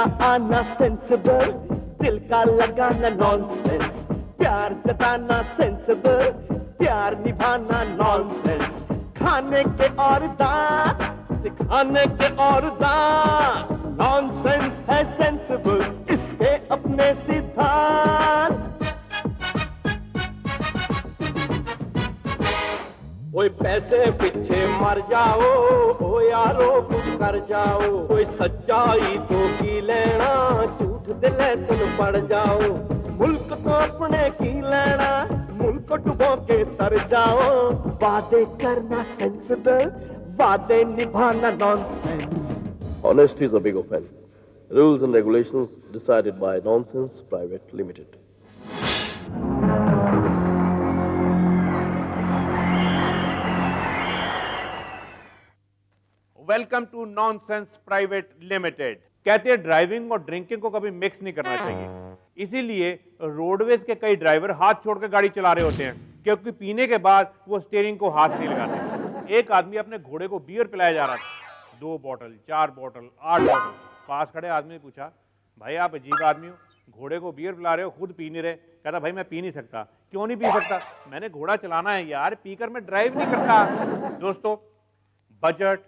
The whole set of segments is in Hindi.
का आना सेंसिबल, दिल का लगाना नॉनसेंस, प्यार जताना सेंसिबल, प्यार निभाना नॉनसेंस, खाने के और दांत दिखाने के और दांत, नॉनसेंस है सेंसिबल, इसके अपने सिद्धांत। कोई पैसे पीछे मर जाओ, ओ यारो कुछ कर जाओ, कोई सच्चाई तो की लेना, झूठ दे लेसन पड़ जाओ, मुल्क तो अपने की लेना, मुल्क को डुबो के तर जाओ, वादे करना सेंसिबल, वादे निभाना nonsense. Honesty is a big offense. Rules and regulations decided by Nonsense Private Limited. Welcome to nonsense private limited. कहते हैं ड्राइविंग और ड्रिंकिंग को कभी मिक्स नहीं करना चाहिए, इसीलिए रोडवेज के कई ड्राइवर हाथ छोड़ के गाड़ी चला रहे होते हैं, क्योंकि पीने के बाद वो स्टीयरिंग को हाथ नहीं लगाते। एक आदमी अपने घोड़े को बियर पिलाया जा रहा था, 2 बॉटल 4 बॉटल 8 बॉटल। पास खड़े आदमी ने पूछा, भाई आप अजीब आदमी हो, घोड़े को बियर पिला रहे हो, खुद पी नहीं रहे। कहता भाई मैं पी नहीं सकता। क्यों नहीं पी सकता? मैंने घोड़ा चलाना है यार, पीकर मैं ड्राइव नहीं करता। दोस्तों, बजट,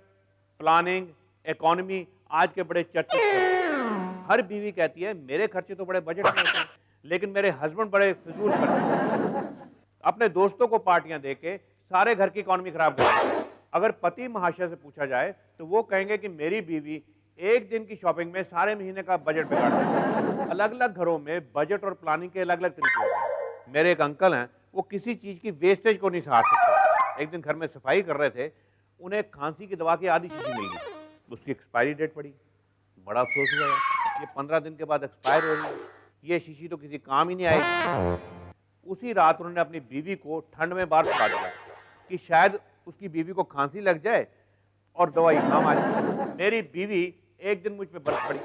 प्लानिंग, इकोनॉमी आज के बड़े चर्चित हैं। हर बीवी कहती है मेरे खर्चे तो बड़े बजट में होते हैं, लेकिन मेरे हस्बैंड बड़े फिजूल खर्चे, अपने दोस्तों को पार्टियां देके सारे घर की इकोनॉमी खराब कर देते हैं। अगर पति महाशय से पूछा जाए तो वो कहेंगे कि मेरी बीवी एक दिन की शॉपिंग में सारे महीने का बजट बिगाड़ देती है। अलग अलग घरों में बजट और प्लानिंग के अलग अलग तरीके होते हैं। मेरे एक अंकल हैं, वो किसी चीज की वेस्टेज को नहीं सहार सकते। एक दिन घर में सफाई कर रहे थे, उन्हें खांसी की दवा की आधी शीशी मिल गई, उसकी एक्सपायरी डेट पड़ी। बड़ा अफसोस हुआ, ये 15 दिन के बाद एक्सपायर हो रही है, ये शीशी तो किसी काम ही नहीं आएगी। उसी रात उन्होंने अपनी बीवी को ठंड में बाहर सुखा दिया कि शायद उसकी बीवी को खांसी लग जाए और दवाई काम आ जाए। मेरी बीवी एक दिन मुझ पे बरस पड़ी,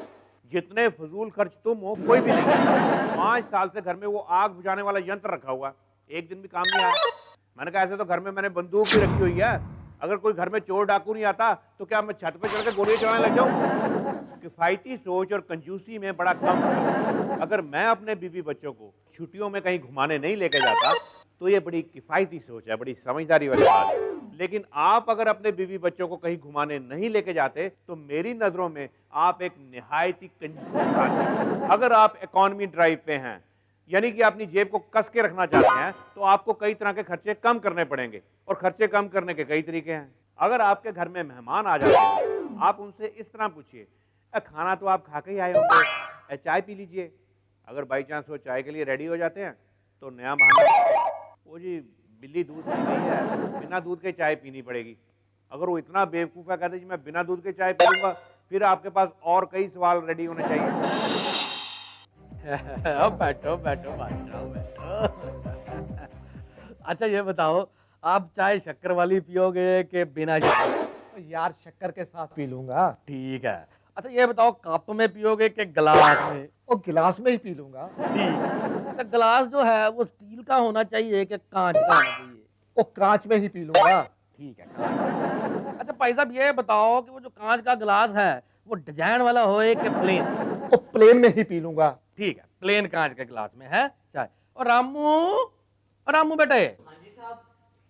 जितने फजूल खर्च तुम हो कोई भी नहीं। 5 साल से घर में वो आग बुझाने वाला यंत्र रखा हुआ, एक दिन भी काम नहीं आया। मैंने कहा ऐसे तो घर में मैंने बंदूक भी रखी हुई है, अगर कोई घर में चोर डाकू नहीं आता तो क्या मैं छत पे चढ़ के गोलियां चलाने लग जाऊं? किफायती सोच और कंजूसी में बड़ा कम है। अगर मैं अपने बीवी बच्चों को छुट्टियों में कहीं घुमाने नहीं लेके जाता तो ये बड़ी किफायती सोच है, बड़ी समझदारी वाली बात है। लेकिन आप अगर अपने बीवी बच्चों को कहीं घुमाने नहीं लेके जाते तो मेरी नजरों में आप एक निहायती कंजूस आदमी हैं। अगर आप इकोनॉमी ड्राइव पे हैं, यानी कि अपनी जेब को कस के रखना चाहते हैं, तो आपको कई तरह के खर्चे कम करने पड़ेंगे, और खर्चे कम करने के कई तरीके हैं। अगर आपके घर में मेहमान आ जाते हैं, आप उनसे इस तरह पूछिए, खाना तो आप खा के ही आए होंगे, चाय पी लीजिए। अगर बाई चांस वो चाय के लिए रेडी हो जाते हैं तो नया बहाना, वो जी बिल्ली दूध पी गई है, बिना दूध के चाय पीनी पड़ेगी। अगर वो इतना बेवकूफ़ है, कहते जी मैं बिना दूध के चाय पीऊंगा, फिर आपके पास और कई सवाल रेडी होने चाहिए। बैठो बैठो बादशाह बैठो। अच्छा ये बताओ, आप चाय शक्कर वाली पियोगे कि बिना शक्कर? तो यार शक्कर के साथ पी लूंगा। ठीक है। अच्छा ये बताओ, कप में पियोगे कि गिलास में? और गिलास में ही पी लूंगा। ठीक। अच्छा गिलास जो है वो स्टील का होना चाहिए कि कांच का होना चाहिए? और कांच में ही पी लूंगा। ठीक है, कांच। अच्छा भाई साहब ये बताओ कि वो जो कांच का गिलास है वो डिजाइन वाला होए कि प्लेन? और प्लेन में ही पी लूंगा। ठीक है, प्लेन कांच के गिलास में है चाय। और रामू बेटे। हाँ जी साहब,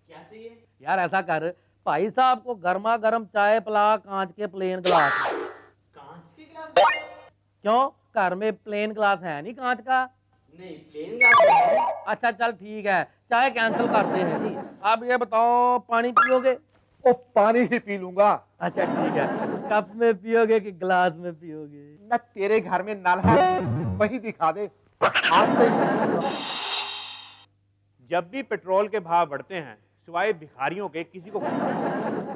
क्या चाहिए? यार ऐसा कर, भाई साहब को गर्मा गर्म चाय पिला कांच के प्लेन गिलास में। कांच के गिलास? क्यों, घर में प्लेन गिलास है नहीं कांच का? नहीं, प्लेन गिलास है। अच्छा चल ठीक है, चाय कैंसिल करते हैं जी। आप ये बताओ, पानी पियोगे? और पानी ही पी लूंगा। अच्छा ठीक है, कप में पियोगे कि गिलास में पियोगे? न तेरे घर में नल है, वही दिखा दे। हाथ से ही। जब भी पेट्रोल के भाव बढ़ते हैं, सिवाय भिखारियों के किसी को खुश नहीं।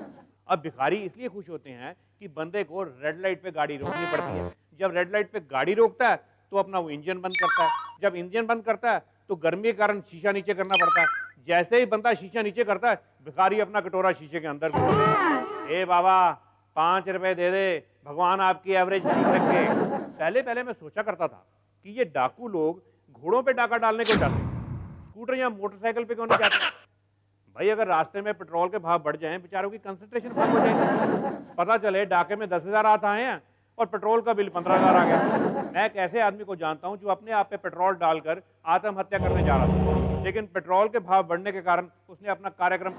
अब भिखारी इसलिए खुश होते हैं कि बंदे को रेड लाइट पे गाड़ी रोकनी पड़ती है। जब रेड लाइट पे गाड़ी रोकता है तो अपना वो इंजन बंद करता है। जब इंजन बंद करता है तो गर्मी के कारण शीशा नीचे करना पड़ता है। जैसे ही बंदा शीशा नीचे करता है, भिखारी अपना कटोरा शीशे के अंदर घुमा देता है। ए बाबा 5 रुपए दे दे, भगवान आपकी एवरेज ठीक रखे। पहले पहले मैं सोचा करता था कि ये डाकू लोग घोड़ों पे डाका डालने को जाते हैं, स्कूटर या मोटरसाइकिल पे क्यों नहीं जाते? भाई अगर रास्ते में पेट्रोल के भाव बढ़ जाएं, बेचारों की कंसंट्रेशन कम हो जाएगी। पता चले डाके में 10,000 हाथ आए हैं और पेट्रोल का बिल 15,000 आ गया। मैं एक ऐसे आदमी को जानता हूं जो अपने आप पे पेट्रोल डालकर आत्महत्या करने जा रहा था, लेकिन पेट्रोल के भाव बढ़ने के कारण उसने अपना कार्यक्रम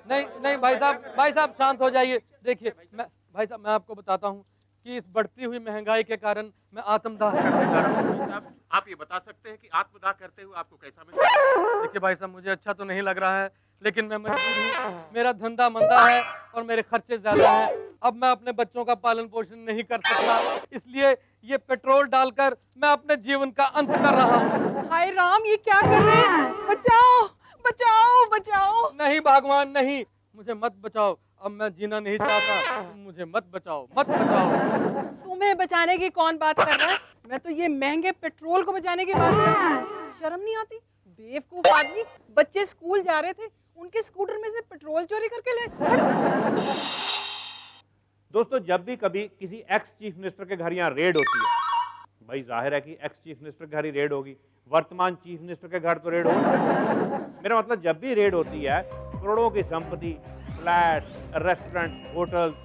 नहीं नहीं भाई साहब शांत हो जाइए। देखिए भाई साहब मैं आपको बताता हूँ कि इस बढ़ती हुई महंगाई के कारण मैं आत्मदाह करने जा रहा हूँ। आप ये बता सकते हैं कि आत्मदाह करते हुए आपको कैसा महसूस? देखिए भाई साहब मुझे अच्छा तो नहीं लग रहा है, लेकिन मैं मजबूर हूँ। मेरा धंधा मंदा है और मेरे खर्चे ज्यादा हैं। अब मैं अपने बच्चों का पालन पोषण नहीं कर सकता, इसलिए ये पेट्रोल डालकर मैं अपने जीवन का अंत कर रहा हूँ। हाय राम, ये क्या कर रहे हैं? बचाओ बचाओ बचाओ। नहीं भगवान नहीं, मुझे मत बचाओ। अब मैं जीना नहीं चाहता, तुम मुझे मत बचाओ, मत बचाओ। तुम्हें बचाने की कौन बात कर रहा है? मैं तो ये महंगे पेट्रोल को बचाने की बात कर रही हूँ। शर्म नहीं आती? बेवकूफ आदमी, बच्चे स्कूल जा रहे थे, उनके स्कूटर में से पेट्रोल चोरी करके ले। दोस्तों, जब भी कभी किसी एक्स चीफ मिनिस्टर के घर यहाँ रेड होती है, भाई जाहिर है कि एक्स चीफ मिनिस्टर के घर ही रेड होगी, वर्तमान चीफ मिनिस्टर के घर तो रेड हो नहीं सकती। मेरा मतलब जब भी रेड होती है, करोड़ों की संपत्ति, फ्लैट, रेस्टोरेंट, होटल्स,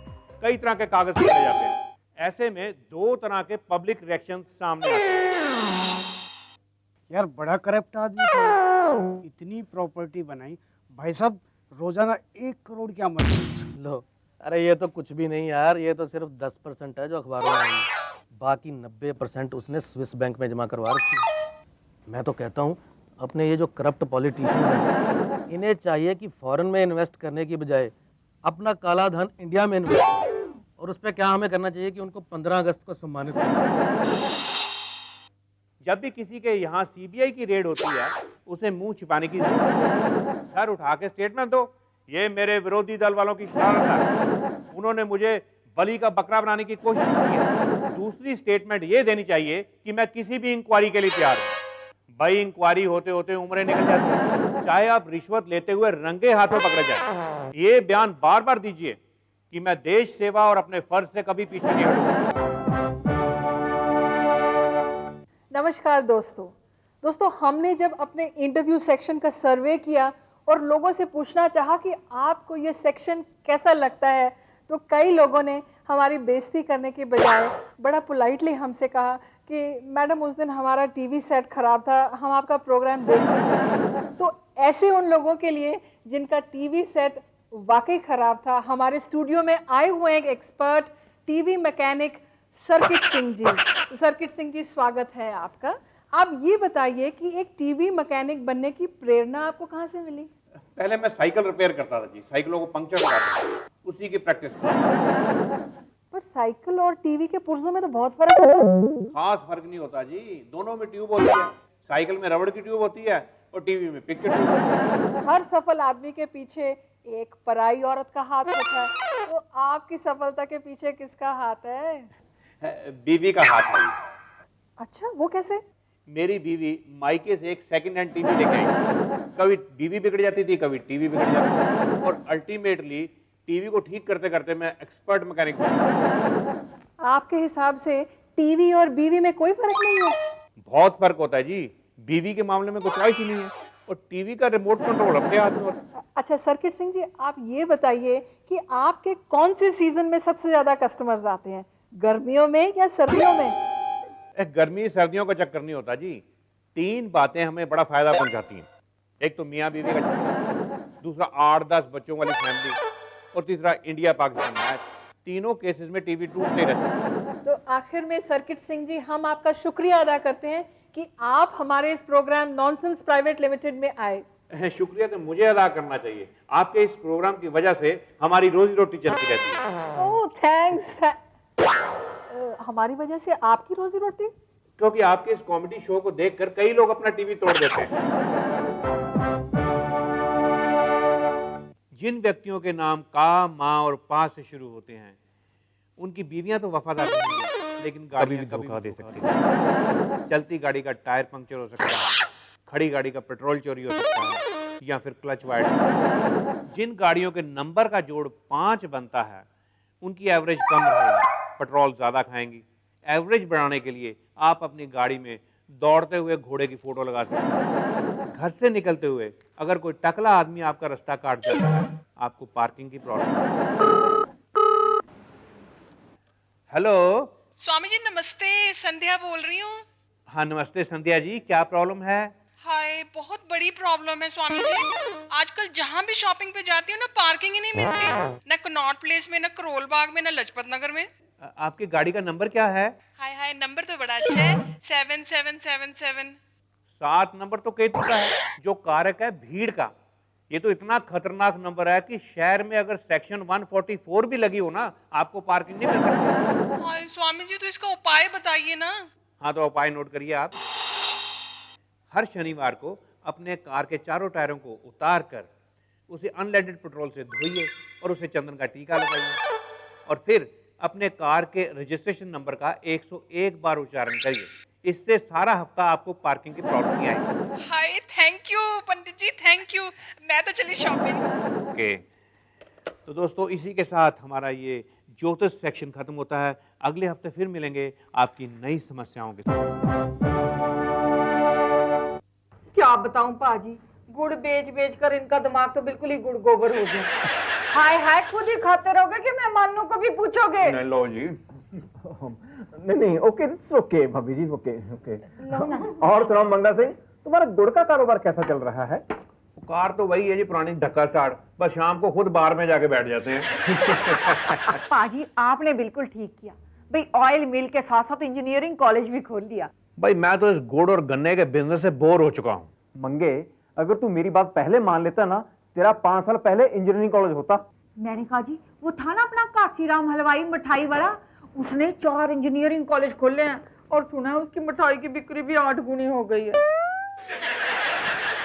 कई तरह के कागज पकड़े जाते हैं। ऐसे में दो तरह के पब्लिक रिएक्शन सामने आते हैं। यार बड़ा करप्ट आदमी था, इतनी प्रॉपर्टी बनाई। भाई साहब रोजाना 1 करोड़ की आमदनी। लो, अरे ये तो कुछ भी नहीं यार, ये तो सिर्फ 10% है जो अखबारों में आई है। बाकी 90% उसने स्विस बैंक में जमा करवा रखी। मैं तो कहता हूँ अपने ये जो करप्ट पॉलिटिशियंस हैं, इन्हें चाहिए कि फॉरेन में इन्वेस्ट करने की बजाय अपना काला धन इंडिया में इन्वेस्ट करें। और उस पर क्या हमें करना चाहिए कि उनको 15 अगस्त को सम्मानित करना। जब भी किसी के यहाँ सीबीआई की रेड होती है, उसे मुंह छिपाने की जरूरत नहीं। सर उठा के स्टेटमेंट दो, ये मेरे विरोधी दल वालों की शरारत है, उन्होंने मुझे बलि का बकरा बनाने की कोशिश की है। दूसरी स्टेटमेंट ये देनी चाहिए कि मैं किसी भी इंक्वायरी के लिए तैयार हूँ। भाई इंक्वायरी होते होते उम्रें निकल जाती हैं, चाहे आप रिश्वत लेते हुए रंगे हाथों पकड़े जाए। ये बयान बार बार दीजिए कि मैं देश सेवा और अपने फर्ज से कभी पीछे नहीं हटूंगा। नमस्कार दोस्तों, हमने जब अपने इंटरव्यू सेक्शन का सर्वे किया और लोगों से पूछना चाहा कि आपको ये सेक्शन कैसा लगता है, तो कई लोगों ने हमारी बेइज्जती करने के बजाय बड़ा पोलाइटली हमसे कहा कि मैडम उस दिन हमारा टीवी सेट ख़राब था, हम आपका प्रोग्राम देख नहीं सके। तो ऐसे उन लोगों के लिए जिनका टीवी सेट वाकई ख़राब था, हमारे स्टूडियो में आए हुए एक expert TV mechanic circuit Singh ji. तो सर्किट सिंह जी, स्वागत है आपका। आप ये बताइए कि एक टीवी मैकेनिक बनने की प्रेरणा आपको कहाँ से मिली? पहले मैं साइकिल रिपेयर करता था जी, साइकिलों को पंक्चर लगाता था, उसी की प्रैक्टिस। पर साइकिल और टीवी के पुर्जों में तो बहुत फर्क होता है। खास फर्क नहीं होता जी, दोनों में ट्यूब होती है। साइकिल में रबड़ की ट्यूब होती है और टीवी में पिक्चर ट्यूब होती है। हर सफल आदमी के पीछे एक पराई औरत का हाथ होता है, तो आपकी सफलता के पीछे किसका हाथ है? बीवी का हाथ है। अच्छा, वो कैसे? मेरी बीवी मायके से एक सेकंड हैंड टीवी लेके आई। कभी बीवी बिगड़ जाती थी, कभी टीवी बिगड़ जाती थी, और अल्टीमेटली टीवी को ठीक करते करते मैं एक्सपर्ट मैकेनिक बना। आपके हिसाब से टीवी और बीवी में कोई फर्क नहीं है? बहुत फर्क होता है जी। बीवी के मामले में कोई चॉइस ही नहीं है, और टीवी का रिमोट कंट्रोल अपने हाथ में होता है। अच्छा सर्किट सिंह जी, आप ये बताइए कि आपके कौन से सीजन में सबसे ज्यादा कस्टमर्स आते हैं, गर्मियों में या सर्दियों में? गर्मी सर्दियों का चक्कर नहीं होता जी। 3 बातें हमें बड़ा फायदा पहुंचाती हैं। एक तो मियाँ बीवी का चक्कर, दूसरा 8-10 बच्चों वाली फैमिली, और तीसरा इंडिया पाकिस्तान मैच। तीनों केसेस में टीवी टूटते रहते हैं। तो आखिर में सर्किट सिंह जी, हम आपका शुक्रिया अदा करते हैं कि आप हमारे इस प्रोग्राम नॉनसेंस प्राइवेट लिमिटेड में आए। शुक्रिया तो मुझे अदा करना चाहिए, आपके इस प्रोग्राम की वजह से हमारी रोजी रोटी चलती रहती है। ओह थैंक्स। हमारी वजह से आपकी रोजी रोटी? क्योंकि आपके इस कॉमेडी शो को देखकर कई लोग अपना टीवी तोड़ देते हैं। जिन व्यक्तियों के नाम का, माँ और पा से शुरू होते हैं, उनकी बीवियां तो वफादार नहीं है, लेकिन गाड़ियां कभी धोखा दे सकती हैं। चलती गाड़ी का टायर पंक्चर हो सकता है, खड़ी गाड़ी का पेट्रोल चोरी हो सकता है, या फिर क्लच वाइड। जिन गाड़ियों के नंबर का जोड़ 5 बनता है, उनकी एवरेज कम रहेगी, पेट्रोल ज़्यादा खाएंगी। एवरेज बढ़ाने के लिए आप अपनी गाड़ी में दौड़ते हुए घोड़े की फोटो लगा सकते हैं। घर से निकलते हुए अगर कोई टकला आदमी आपका रास्ता काट जाता है, आपको पार्किंग की प्रॉब्लम। हेलो। स्वामी जी नमस्ते, संध्या बोल रही हूँ। हाँ नमस्ते संध्या जी, क्या प्रॉब्लम है? हाय बहुत बड़ी प्रॉब्लम है स्वामी जी। आजकल जहाँ भी शॉपिंग पे जाती हूँ ना पार्किंग ही नहीं मिलती, ना कनॉट प्लेस में, ना करोल बाग में, ना लजपत नगर में। आपकी गाड़ी का नंबर क्या है? हाय हाय नंबर तो बड़ा अच्छा है, 7777। 7 नंबर तो केतु का है, जो कारक है भीड़ का। ये तो इतना खतरनाक नंबर है कि शहर में अगर सेक्शन 144 भी लगी हो ना, आपको पार्किंग नहीं मिल सकती। हाय स्वामी जी तो इसका उपाय बताइए ना। हाँ तो उपाय नोट करिए आप। हर शनिवार को अपने कार के चारों टायरों को उतार कर उसे अनलेडेड पेट्रोल से धोइए और उसे चंदन का टीका लगाइए और फिर अपने कार के रजिस्ट्रेशन नंबर का 101 बार उच्चारण करिए। इससे सारा हफ्ता आपको पार्किंग की प्रॉब्लम नहीं आएगी। Hi thank you Pandit ji, thank you. मैं तो चली शॉपिंग। ओके तो दोस्तों इसी के साथ हमारा ये ज्योतिष सेक्शन खत्म होता है। अगले हफ्ते फिर मिलेंगे आपकी नई समस्याओं के साथ। क्या बताऊं पाजी, गुड़ बेच बेच कर इनका दिमाग तो बिल्कुल ही गुड़ गोबर हो गया। हाय हाय खुद ही खाते रहोगे कि मेहमानों को भी पूछोगे? नहीं लो जी। नहीं ओके दिस ओके भाभी जी, ओके ओके। और सुनाओ मंगा सिंह, तुम्हारा गुड़ का कारोबार कैसा चल रहा है? कार तो वही है जी, पुरानी धक्का साड़, बस शाम को खुद बार में जाके बैठ जाते हैं। पाजी आपने बिल्कुल ठीक किया भाई, ऑयल मिल के साथ साथ इंजीनियरिंग कॉलेज भी खोल दिया। भाई मैं तो इस गुड़ और गन्ने के बिजनेस से बोर हो चुका हूँ। मंगे अगर तू मेरी बात पहले मान लेता ना, तेरा 5 साल पहले इंजीनियरिंग कॉलेज होता। मैंने कहा जी वो था ना अपना काशीराम हलवाई मिठाई वाला, उसने 4 इंजीनियरिंग कॉलेज खोले हैं और सुना है उसकी मिठाई की बिक्री भी 8 गुनी हो गई है।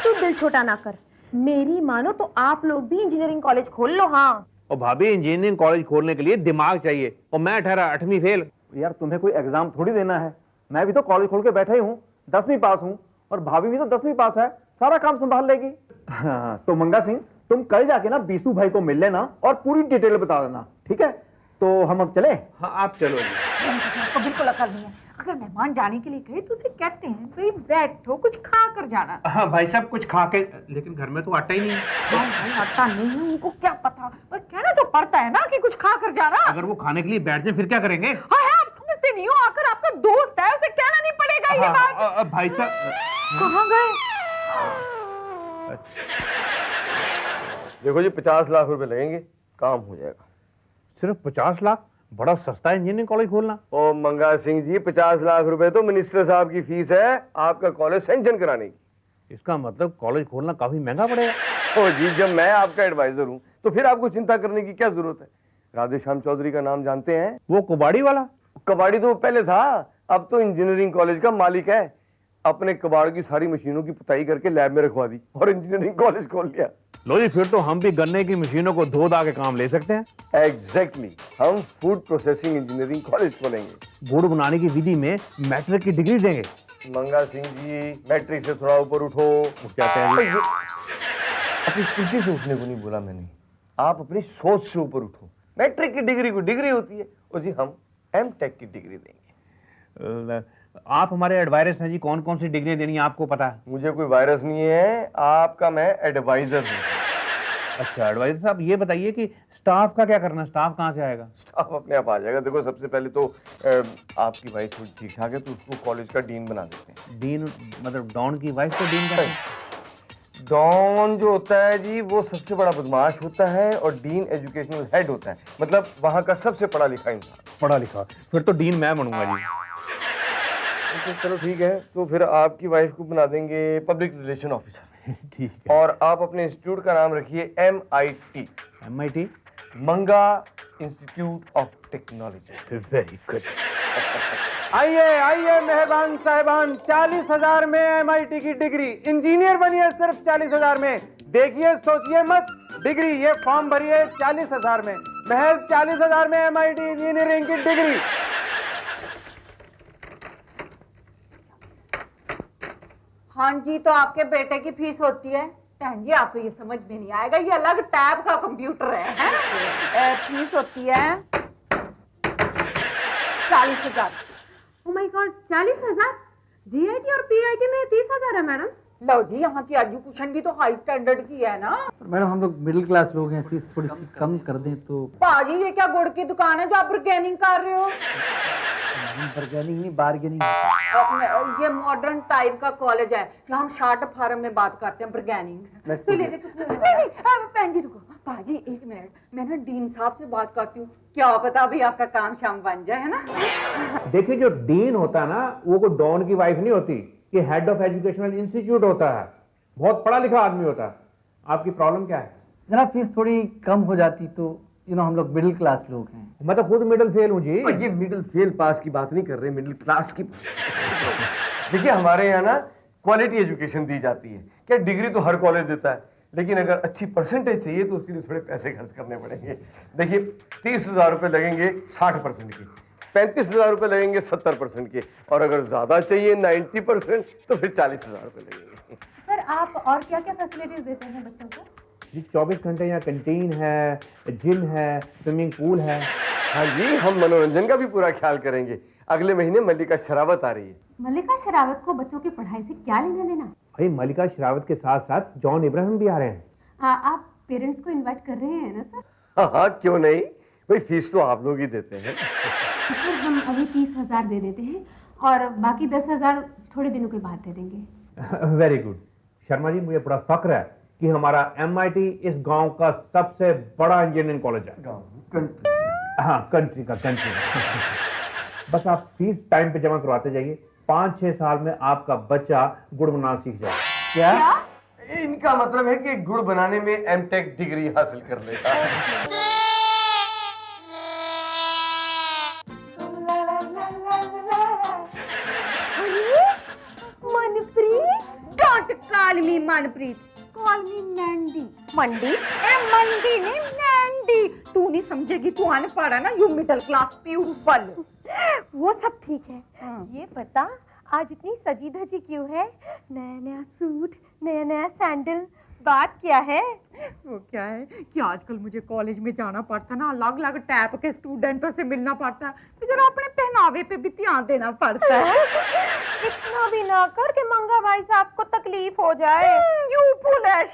तू दिल छोटा ना कर, मेरी मानो तो आप लोग भी इंजीनियरिंग कॉलेज खोल लो। हाँ और भाभी इंजीनियरिंग कॉलेज खोलने के लिए दिमाग चाहिए और मैं ठहरा 8वीं फेल। यार तुम्हें कोई एग्जाम थोड़ी देना है, मैं भी तो कॉलेज खोल के बैठा ही हूँ, 10वीं पास हूँ और भाभी भी तो 10वीं पास है, सारा काम संभाल लेगी। हाँ, तो मंगा सिंह तुम कल जाके ना बीसू भाई को मिल लेना और पूरी डिटेल बता देना, ठीक है? तो हम अब चले? हाँ आप चलो जी। आपको बिल्कुल अकल नहीं है, अगर मेहमान जाने के लिए कहे तो उसे कहते हैं भाई बैठो कुछ खा कर जाना। हाँ भाई साहब कुछ खा के, लेकिन घर में तो आटा ही नहीं है। हाँ भाई आटा नहीं है, उनको क्या पता, और कहना तो पड़ता है ना कि कुछ खा कर जाना। अगर वो खाने के लिए बैठ जाए फिर क्या करेंगे? हाँ आप समझते नहीं हो, आकर आपका दोस्त है उसे कहना नहीं पड़ेगा ये बात। भाई साहब कहाँ गए? देखो जी 50 लाख रुपए लगेंगे, काम हो जाएगा। सिर्फ 50 लाख? बड़ा सस्ता इंजीनियरिंग कॉलेज खोलना। ओ मंगा सिंह जी 50 लाख रुपए तो मिनिस्टर साहब की फीस है आपका कॉलेज सैंक्शन कराने की। इसका मतलब कॉलेज खोलना काफी महंगा पड़ेगा। ओ जी जब मैं आपका एडवाइजर हूँ तो फिर आपको चिंता करने की क्या जरूरत है? राधेश्याम चौधरी का नाम जानते हैं? वो कबाड़ी वाला? कबाड़ी तो पहले था, अब तो इंजीनियरिंग कॉलेज का मालिक है। अपने कबाड़ की सारी मशीनों की पुताई करके लैब में रखवा दी और इंजीनियरिंग कॉलेज खोल लिया। लो जी फिर तो हम भी गन्ने की मशीनों को धो धा के काम ले सकते हैं। एग्जैक्टली हम फूड प्रोसेसिंग इंजीनियरिंग कॉलेज खोलेंगे। गुड़ बनाने की विधि में मैट्रिक की डिग्री देंगे। मंगा सिंह जी मैट्रिक से थोड़ा ऊपर उठो। क्या कह रही है? अपनी कुर्सी से उठने को नहीं बोला मैंने, आप अपनी सोच से ऊपर उठो। मैट्रिक की डिग्री कोई डिग्री होती है, और जी हम एमटेक की डिग्री देंगे। आप हमारे एडवाइजर हैं जी, कौन कौन सी डिग्री देनी है आपको पता है? मुझे कोई वायरस नहीं है, आपका मैं एडवाइजर हूँ। अच्छा एडवाइजर साहब ये बताइए कि स्टाफ का क्या करना, स्टाफ कहाँ से आएगा? स्टाफ अपने आप आ जाएगा। देखो सबसे पहले तो आपकी वाइफ थोड़ी ठीक ठाक है तो उसको कॉलेज का डीन बना देते हैं। डीन मतलब डॉन की वाइफ को डीन कहते हैं? डॉन जो होता है जी वो सबसे बड़ा बदमाश होता है और डीन एजुकेशनल हेड होता है, मतलब वहाँ का सबसे पढ़ा लिखा इंसान। पढ़ा लिखा? फिर तो डीन मैं बनूंगा जी। तो चलो ठीक है, तो फिर आपकी वाइफ को बना देंगे पब्लिक रिलेशन ऑफिसर। ठीक है। और आप अपने इंस्टीट्यूट का नाम रखिए MIT। MIT? मंगा institute of technology. Very good. आइए आइए मेहरबान साहिबान, 40,000 में MIT की डिग्री, इंजीनियर बनिए सिर्फ 40,000 में। देखिए सोचिए मत, डिग्री ये फॉर्म भरिए 40,000 में, महज 40,000 में MIT इंजीनियरिंग की डिग्री। हाँ जी तो आपके बेटे की फीस होती है। बहन जी आपको ये समझ में नहीं आएगा, ये अलग टैब का कंप्यूटर है? फीस होती है 40,000। Oh my God 40,000? GIT और PIT में 30,000 है मैडम। लो जी, यहाँ की एजुकेशन भी तो हाई स्टैंडर्ड की है ना। मैडम हम लोग मिडिल क्लास लोग हैं, फीस थोड़ी सी कम कर दें तो। पाजी ये क्या गुड़ की दुकान है जो आप बार्गेनिंग कर रहे हो? बार्गेनिंग नहीं, बार्गेनिंग। ये मॉडर्न टाइप का कॉलेज है, यहाँ हम शार्ट फार्म में बात करते हैं बार्गेनिंग। तो लीजिए कुछ नहीं, बहन जी रुको, पाजी एक मिनट, मैं ना डीन साहब से बात करती हूँ, क्या पता भी आपका काम शाम बन जाए, है ना। देखिए जो डीन होता है ना वो कोई डॉन की वाइफ नहीं होती, ये हेड ऑफ एजुकेशनल इंस्टीट्यूट होता है, बहुत पढ़ा लिखा आदमी होता है। आपकी प्रॉब्लम क्या है? जनाब फीस थोड़ी कम हो जाती तो हम लोग मिडिल क्लास लोग हैं। मैं तो खुद मिडिल फेल हूँ जी। ये मिडिल फेल पास की बात नहीं कर रहे, मिडिल क्लास की। देखिए हमारे यहाँ ना क्वालिटी एजुकेशन दी जाती है। क्या डिग्री तो हर कॉलेज देता है, लेकिन अगर अच्छी परसेंटेज चाहिए तो उसके लिए थोड़े पैसे खर्च करने पड़ेंगे। देखिए 30,000 रुपये लगेंगे 60% के, 35,000 रुपये लगेंगे 70% के, और अगर ज्यादा चाहिए 90% तो फिर 40,000 रुपये लगेंगे। सर आप और क्या क्या फैसिलिटीज देते हैं बच्चों को? जी 24 घंटे यहाँ कैंटीन है, जिम है, स्विमिंग पूल है। हाँ जी, हम मनोरंजन का भी पूरा ख्याल करेंगे। अगले महीने मल्लिका शेरावत आ रही है। मल्लिका शेरावत को बच्चों की पढ़ाई से क्या लेना देना? भाई मल्लिका शेरावत के साथ साथ जॉन इब्राहिम भी आ रहे हैं। आप पेरेंट्स को इनवाइट कर रहे हैं ना सर? हाँ हाँ क्यों नहीं भाई, फीस तो आप लोग ही देते हैं। सर हम अभी 30,000 दे देते हैं और बाकी 10,000 थोड़े दिनों के बाद दे देंगे। वेरी गुड शर्मा जी, मुझे बड़ा फक्र है कि हमारा MIT इस गांव का सबसे बड़ा इंजीनियरिंग कॉलेज है। हाँ कंट्री का। बस आप फीस टाइम पे जमा करवाते जाइए, 5-6 साल में आपका बच्चा गुड़ बनाना सीख जाए। क्या? इनका मतलब है कि गुड़ बनाने में M.Tech डिग्री हासिल कर लेगा। Manpreet, don't call me Manpreet, call me Mandy. मंडी? ए मंडी नहीं मैंडी। तू नहीं समझेगी, तू अनपढ़ है ना, यू मिडिल क्लास पीपल। वो सब ठीक है, ये पता आज इतनी सजी धजी क्यों है? नया नया सूट, नया नया सैंडल, बात क्या है? वो क्या है कि आजकल मुझे कॉलेज में जाना पड़ता ना, अलग अलग टाइप के स्टूडेंटों से मिलना पड़ता है, तो जरा अपने पहनावे पे भी ध्यान देना पड़ता है। इतना भी ना कर कि मंगा भाई साहब को तकलीफ हो जाए। यू फुलेश।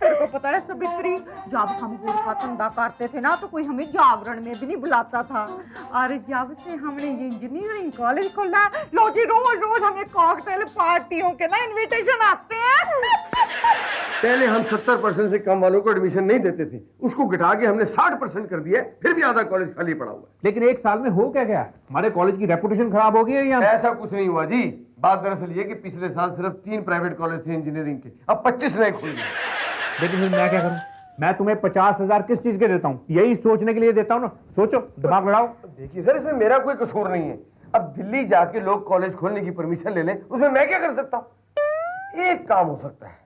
तेरे को पता है सावित्री, जब हम गुड़ का धंधा करते थे ना तो कोई हमें जागरण में भी नहीं बुलाता था, और जब से हमने ये इंजीनियरिंग कॉलेज खोला, लो जी रोज रोज हमें कॉकटेल पार्टियों के ना इनविटेशन आते हैं। पहले हम 70% से कम वालों को एडमिशन नहीं देते थे, उसको घटा के हमने 60% कर दिया, फिर भी आधा कॉलेज खाली पड़ा हुआ है। लेकिन एक साल में हो क्या गया? हमारे कॉलेज की रेपुटेशन खराब हो गई है या? ऐसा कुछ नहीं हुआ जी। बात दरअसल ये कि पिछले साल सिर्फ 3 प्राइवेट कॉलेज थे इंजीनियरिंग के, अब 25 नए खुल गए। लेकिन फिर मैं क्या करूं? मैं तुम्हें 50,000 किस चीज के देता हूं? यही सोचने के लिए देता हूं ना, सोचो, दिमाग लड़ाओ। देखिए सर, इसमें मेरा कोई कसूर नहीं है। अब दिल्ली जाके लोग कॉलेज खोलने की परमिशन ले लें, उसमें मैं क्या कर सकता हूं? एक काम हो सकता है,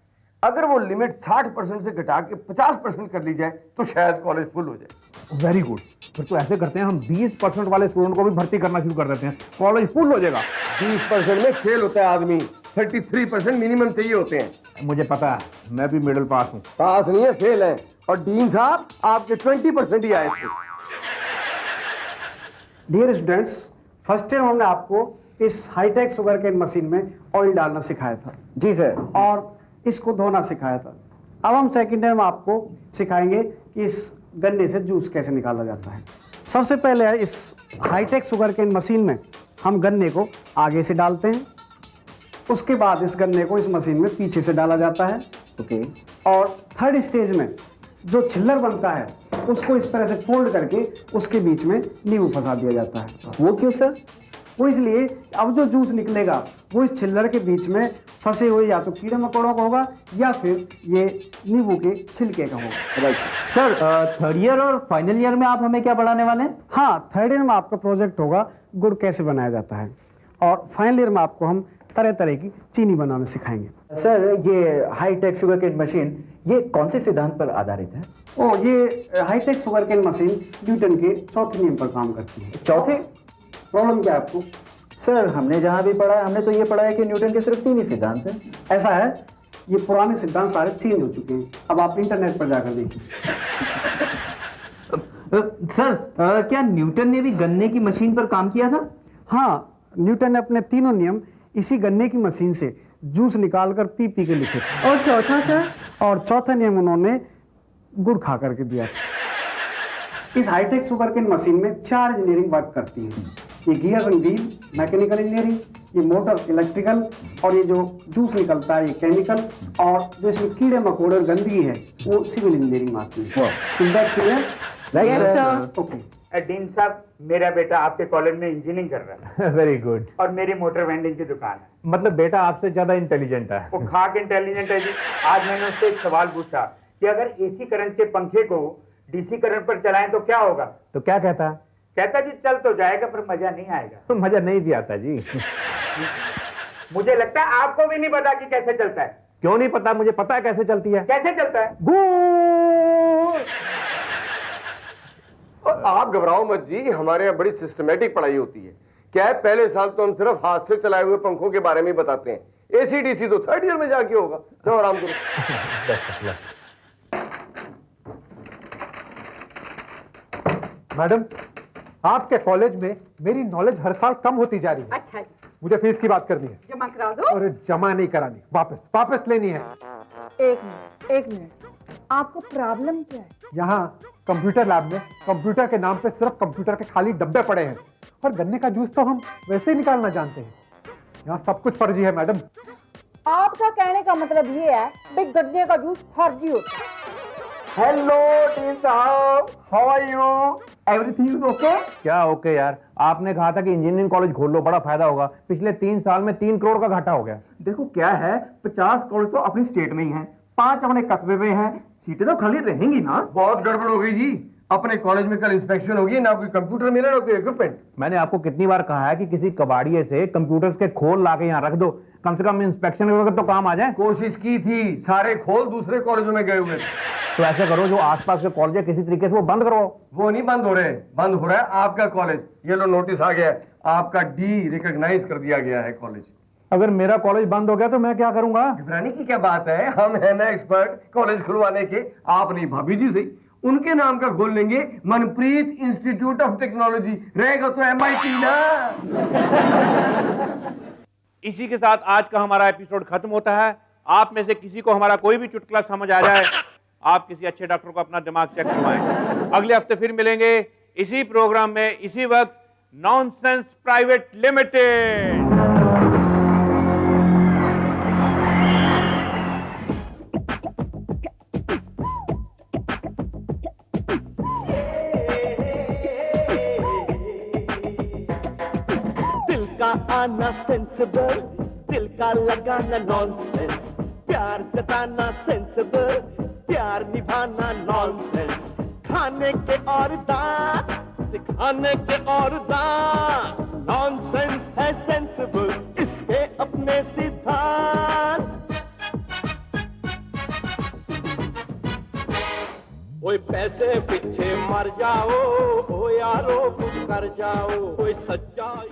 अगर वो लिमिट 60% से घटा के 50% कर ली जाए तो शायद कॉलेज फुल हो जाए। वेरी गुड, फिर तो ऐसे करते हैं, हम 20% वाले स्टूडेंट को भी भर्ती करना शुरू कर देते हैं, कॉलेज फुल हो जाएगा। 20% में फेल होता है आदमी, 33% मिनिमम चाहिए होते हैं। मुझे पता है, मैं भी मिडिल पास हूँ। पास नहीं है, फेल है। और डीन साहब आपके 20% ही आए थे। डियर स्टूडेंट्स, फर्स्ट टाइम हमने आपको इस हाईटेक शुगर केन मशीन में ऑयल डालना सिखाया था। जी सर। और इसको धोना सिखाया था। अब हम सेकंड टाइम आपको सिखाएंगे कि इस गन्ने से जूस कैसे निकाला जाता है। सबसे पहले इस हाईटेक शुगर केन मशीन में हम गन्ने को आगे से डालते हैं, उसके बाद इस गन्ने को इस मशीन में पीछे से डाला जाता है। ओके। और थर्ड स्टेज में जो छिल्लर बनता है उसको इस तरह से फोल्ड करके उसके बीच में नींबू फंसा दिया जाता है। वो क्यों सर? वो इसलिए अब जो जूस निकलेगा वो इस छिल्लर के बीच में फंसे हुए या तो कीड़े मकोड़ों का होगा या फिर ये नींबू के छिलके का होगा। Right sir. थर्ड ईयर और फाइनल ईयर में आप हमें क्या पढ़ाने वाले हैं? हाँ, थर्ड ईयर में आपका प्रोजेक्ट होगा गुड़ कैसे बनाया जाता है, और फाइनल ईयर में आपको हम तरह तरह की चीनी बनाना सिखाएंगे। सर ये हाईटेक शुगर केन मशीन ये कौन से सिद्धांत पर आधारित है? ये high tech sugar cane machine Newton के चौथे नियम पर काम करती है। चौथे? प्रॉब्लम क्या है आपको? सर हमने जहाँ भी पढ़ा है हमने तो ये पढ़ा है कि न्यूटन के सिर्फ 3 ही सिद्धांत हैं। ऐसा है, ये पुराने सिद्धांत सारे चेंज हो चुके हैं, अब आप इंटरनेट पर जाकर देखिए। सर क्या न्यूटन ने भी गन्ने की मशीन पर काम किया था? हाँ, न्यूटन ने अपने तीनों नियम इसी गन्ने की मशीन से जूस निकालकर पी पी के लिखे थे। और चौथा सर? और चौथा नियम उन्होंने गुड़ खा करके दिया था। इस हाईटेक शुगर केन मशीन में 4 इंजीनियरिंग वर्क करती है। ये gear and wheel mechanical engineering, ये मोटर इलेक्ट्रिकल, और ये जो जूस निकलता है ये केमिकल, और जो इसमें कीड़े मकोड़े और गंदगी है वो सिविल इंजीनियरिंग में आती है। Is that clear? Yes, sir. Okay. Dean साहब, मेरा बेटा आपके कॉलेज में इंजीनियरिंग कर रहा है वेरी गुड। और मेरी मोटर वेंडिंग की दुकान है। मतलब बेटा आपसे ज्यादा इंटेलिजेंट है। वो खाक इंटेलिजेंट है जी। आज मैंने उससे एक सवाल पूछा कि अगर एसी करंट के पंखे को डीसी करंट पर चलाएं तो क्या होगा? तो क्या कहता? कहता जी चल तो जाएगा पर मजा नहीं आएगा। तो मजा नहीं भी आता जी। मुझे लगता है आपको भी नहीं पता कि कैसे चलता है। क्यों नहीं पता? मुझे पता है कैसे चलती है। कैसे चलता है? और आप घबराओ मत जी, हमारे यहाँ बड़ी सिस्टमेटिक पढ़ाई होती है। क्या है, पहले साल तो हम सिर्फ हाथ से चलाए हुए पंखों के बारे में बताते हैं। एसी डीसी तो 3rd ईयर में जाके होगा। जाओ आराम करो। मैडम, आपके कॉलेज में मेरी नॉलेज हर साल कम होती जा रही है। अच्छा जी, मुझे फीस की बात करनी है। जमा करा दो। और जमा नहीं करानी, वापस लेनी है। एक मिनट, आपको प्रॉब्लम क्या है? यहाँ कंप्यूटर लैब में कंप्यूटर के नाम पे सिर्फ कंप्यूटर के खाली डब्बे पड़े हैं, और गन्ने का जूस तो हम वैसे ही निकालना जानते हैं। यहाँ सब कुछ फर्जी है मैडम। आपका कहने का मतलब ये है कि गन्ने का जूस फर्जी होता है। हेलो डीन साहब, how are you? Everything is okay? क्या ओके यार? आपने कहा था कि इंजीनियरिंग कॉलेज खोल लो, बड़ा फायदा होगा। पिछले 3 साल में 3 करोड़ का घाटा हो गया। देखो क्या है, 50 कॉलेज तो अपनी स्टेट में ही हैं, 5 अपने कस्बे में हैं, सीटें तो खाली रहेंगी ना। बहुत गड़बड़ हो गई जी। अपने कॉलेज में कल इंस्पेक्शन होगी, ना कोई कंप्यूटर मिला ना कोई इक्विपमेंट। मैंने आपको कितनी बार कहा है कि किसी कबाड़िए से कंप्यूटर्स के खोल ला के यहाँ रख दो, कम से कम इंस्पेक्शन के वक्त तो काम आ जाए। कोशिश की थी, सारे खोल दूसरे कॉलेजों में गए हुए थे। तो ऐसे करो, जो आसपास के कॉलेज है किसी तरीके से वो बंद करवाओ। वो नहीं बंद हो रहे, बंद हो रहा है आपका कॉलेज। ये लो नोटिस आ गया है, आपका डी रिकॉग्नाइज कर दिया गया है कॉलेज। अगर मेरा कॉलेज बंद हो गया तो मैं क्या करूंगा? घबराने की क्या बात है, हम है ना एक्सपर्ट कॉलेज खुलवाने के। आप नहीं, भाभी जी सही, उनके नाम का खोल लेंगे, मनप्रीत इंस्टीट्यूट ऑफ टेक्नोलॉजी। रहेगा तो MIT ना। इसी के साथ आज का हमारा एपिसोड खत्म होता है। आप में से किसी को हमारा कोई भी चुटकुला समझ आ जाए, आप किसी अच्छे डॉक्टर को अपना दिमाग चेक करवाएं। अगले हफ्ते फिर मिलेंगे इसी प्रोग्राम में, इसी वक्त। Nonsense private limited. दिल का आना सेंसिबल, दिल का लगाना नॉनसेंस, प्यार जताना सेंसिबल, प्यार निभाना नॉनसेंस, खाने के और दांत, सिखाने के और दांत, नॉनसेंस है सेंसिबल, इसके अपने सिद्धांत। कोई पैसे पीछे मर जाओ, ओ यारो कुछ कर जाओ, कोई सच्चाई